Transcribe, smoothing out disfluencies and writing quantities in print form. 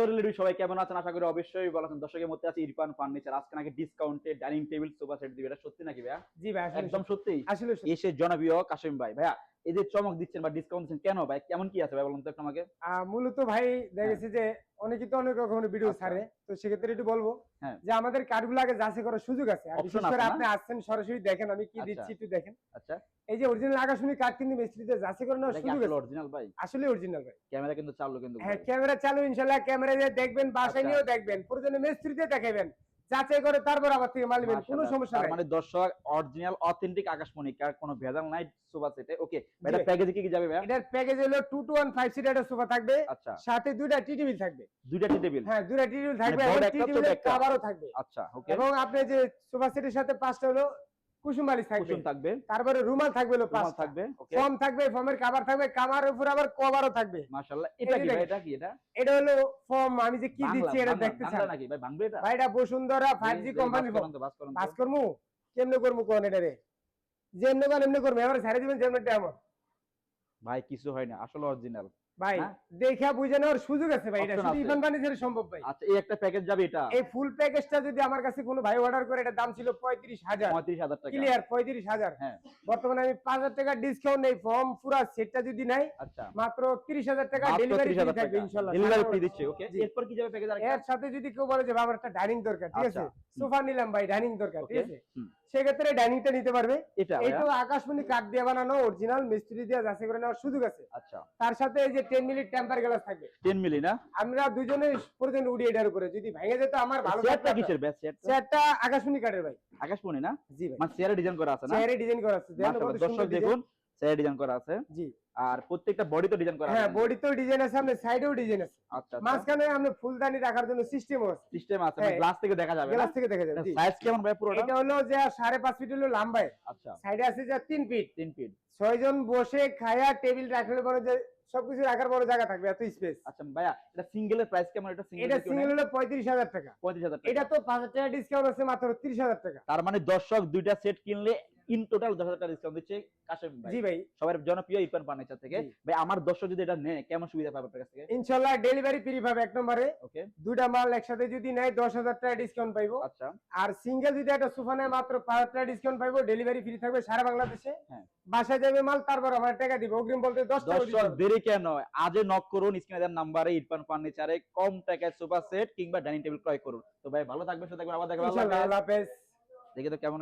Hello relative, সবাই কেমন আছেন? আশা করি অবশ্যই ভালো আছেন। দর্শকের মধ্যে আছে ইরফান ফার্নিচার। আজকে নাকি ডিসকাউন্টে ডাইনিং টেবিল সোফা সেট দিবে, এটা সত্যি নাকি ভাইয়া? জি ভাই, আসলে একদম সত্যি। আসলে সত্যি। এসে জনপ্রিয় কাশিম ভাই, ভাইয়া এই যে চমক দিচ্ছেন বা ডিসকাউন্ট দিচ্ছেন কেন ভাই? কেমন কি আছে ভাই বলুন তো একটু আমাকে। মূলত ভাই দেখা গেছে যে অনেকে তো অনেক রকমের ভিডিও আচ্ছা। ছাড়ে, তো সেক্ষেত্রে একটু বলবো হ্যাঁ। যে আমাদের কার্ডগুলো আগে যাচাই করার সুযোগ আছে। আর অপশন বিশেষ আছে করে না? আপনি আসছেন সরাসরি দেখেন আমি কি আচ্ছা। দিচ্ছি একটু দেখেন। আচ্ছা, এই যে অরিজিনাল আকাশমণি কার্ড কিন্তু মিস্ত্রিতে যাচাই করে নেওয়ার এটা কি সুযোগ আসলে আছে। অরিজিনাল ভাই? আসলে অরিজিনাল ভাই। ক্যামেরা কিন্তু চালু কিন্তু হ্যাঁ, ভাই। ক্যামেরা চালু, ইনশাআল্লাহ ক্যামেরা দিয়ে দেখবেন, বাসায় আচ্ছা। নিয়েও দেখবেন, প্রয়োজনে মিস্ত্রিতে দেখাবেন, যাচাই করে তারপর আমার থেকে মাল নেবেন, কোনো মাশাআল্লাহ। সমস্যা তার নাই। মানে দর্শক অরিজিনাল অথেন্টিক আকাশমণি কার, কোনো ভেজাল নাই সোফা সেটে। ওকে, জি এটা ভাই। প্যাকেজে কি কি যাবে ভাইয়া? এটার প্যাকেজ হলো 2 to 1 5 সিটার একটা সোফা থাকবে, আচ্ছা। সাথে দুইটা টি টেবিল থাকবে। দুইটা টি টেবিল। হ্যাঁ, দুইটা টি টেবিল থাকবে মানে বড় এবং একটা, টি ছোট টেবিলের একটা। কভারও থাকবে। আচ্ছা, ওকে। এবং আপনি যে সোফা সেটের সাথে পাঁচটা হলো কুসুম বালিশ থাকবে, কুশন থাকবে, তারপরে রুমাল থাকবে হলো রুমাল পাঁচটা থাকবে, ওকে। ফর্ম থাকবে, ফর্মের কভার থাকবে, কভারের উপর আবার কভারও থাকবে। মাশাআল্লাহ। এটা এই কি যে ভাই? দেখেন, এটা কি এটা? এটা হলো ফর্ম। আমি যে কি বাংলা, দিচ্ছি এটা বাংলা, দেখতে বাংলা চান নাকি ভাই? ভাঙবে এটা? ভাই? এটা বসুন্ধরা 5G কোম্পানি বাস করেন তো, বাস করেন তো। পাস করমু। কেমনে করমু কোন এটা রে? যেমনে কোন এমনি করমু, এবারে ছেড়ে দিবেন যেমনটা আমার ভাই কিছু হয় না, আসলে অরিজিনাল ভাই। হ্যাঁ? দেখা বুঝে নেওয়ার সুযোগ আছে ভাই, এটা Option শুধু আছে। ইভান বাণিজ্যের সম্ভব ভাই। আচ্ছা, এই একটা প্যাকেজ যাবে এটা এই ফুল প্যাকেজটা যদি আমার কাছে কোনো ভাই অর্ডার করে, এটা দাম ছিল 35,000 35,000 টাকা। ক্লিয়ার 35,000। হ্যাঁ। বর্তমানে আমি 5,000 টাকা ডিসকাউন্ট নেই, ফর্ম পুরো সেটটা যদি নাই আচ্ছা, মাত্র 30,000 টাকা মাত্র ডেলিভারি ফ্রি 30,000 থাকবে টাকা ইনশাআল্লাহ। ডেলিভারি ফ্রি দিচ্ছে। ওকে, জি। এরপর কি যাবে প্যাকেজ আরেকটা? এর সাথে যদি কেউ বলে যে বাবা একটা ডাইনিং দরকার, ঠিক আচ্ছা। আছে, সোফা নিলাম ভাই, ডাইনিং দরকার, ঠিক ওকে। আছে, হুম। সেক্ষেত্রে ডাইনিংটা নিতে পারবে। এটা এইটা আকাশমণি কাঠ দিয়ে বানানো, অরিজিনাল মিস্ত্রি দিয়ে যাচাই করে নেওয়ার সুযোগ আছে। আচ্ছা, তার সাথে এই যে 10 মিনিট টেম্পার গ্লাস থাকবে। 10 মিলি না? আমরা দুজনে প্রয়োজন উড়ি এটার উপরে, যদি ভেঙে যেত আমার ভালো চেয়ারটা থাকতো। কিসের ব্যাচ? চেয়ারটা আকাশমণি কাঠের ভাই। আকাশমণি না? জি ভাই। মানে চেয়ারে ডিজাইন করা আছে না? চেয়ারে ডিজাইন করা আছে, দেখেন মাশাআল্লাহ, কত দর্শক সুন্দর দেখুন, ডিজাইন। চেয়ারে ডিজাইন করা আছে। জি। আর প্রত্যেকটা বডি তো ডিজাইন করা আছে। হ্যাঁ, বডিতেও ডিজাইন আছে, সামনে সাইডেও ডিজাইন আছে। আচ্ছা, মাঝখানে আমরা ফুলদানি রাখার জন্য সিস্টেমও আছে। সিস্টেম আছে, হ্যাঁ। গ্লাস থেকে দেখা যাবে না? গ্লাস থেকে দেখা যাবে। জি। সাইজ কেমন ভাই পুরোটা? এটা হলো যে 5.5 ফিট হলো লম্বায়, আচ্ছা, সাইডে আছে যে 3 ফিট। 3 ফিট। 6 জন বসে খায়া টেবিল রাখলে বড় যে সবকিছু রাখার বড় জায়গা থাকবে, এত স্পেস। আচ্ছা ভাইয়া, এটা সিঙ্গেলের প্রাইস কেমন? এটা এটা সিঙ্গেল হলো 35,000 টাকা। 35,000 টাকা। এটা তো 5,000 টাকা ডিসকাউন্ট আছে, মাত্র 30,000 টাকা। তার মানে দর্শক দুইটা সেট কিনলে ইন টোটাল 10,000 টাকা ডিসকাউন্ট দিচ্ছে কাশেম ভাই। জি ভাই। সবার জনপ্রিয় ইরফান ফার্নিচার থেকে। জি। ভাই আমার দর্শক যদি এটা নেয় কেমন সুবিধা পাবে আপনার কাছ থেকে? ইনশাআল্লাহ ডেলিভারি ফ্রি পাবে এক নম্বরে। ওকে। দুইটা মাল একসাথে যদি নেয় 10,000 টাকা ডিসকাউন্ট পাইবো। আচ্ছা। আর সিঙ্গেল যদি একটা সোফা নেয় মাত্র 5,000 টাকা ডিসকাউন্ট পাইবো, ডেলিভারি ফ্রি থাকবে সারা বাংলাদেশে। হ্যাঁ। বাসায় যাবে মাল, তারপর আমার টাকা দিব, অগ্রিম বলতে 10 টাকা দিতে দর্শক হবে। দেরি কেন, আজই নক করুন স্ক্রিনে দেওয়া নাম্বারে ইরফান ফার্নিচারে কম টাকায় সোফা সেট কিংবা ডাইনিং টেবিল ক্রয় করুন। তো ভাই ভালো থাকবেন, সুস্থ থাকবেন, আবার দেখা হবে। ইনশাআল্লাহ, আল্লাহ হাফেজ। দেখি তো কেমন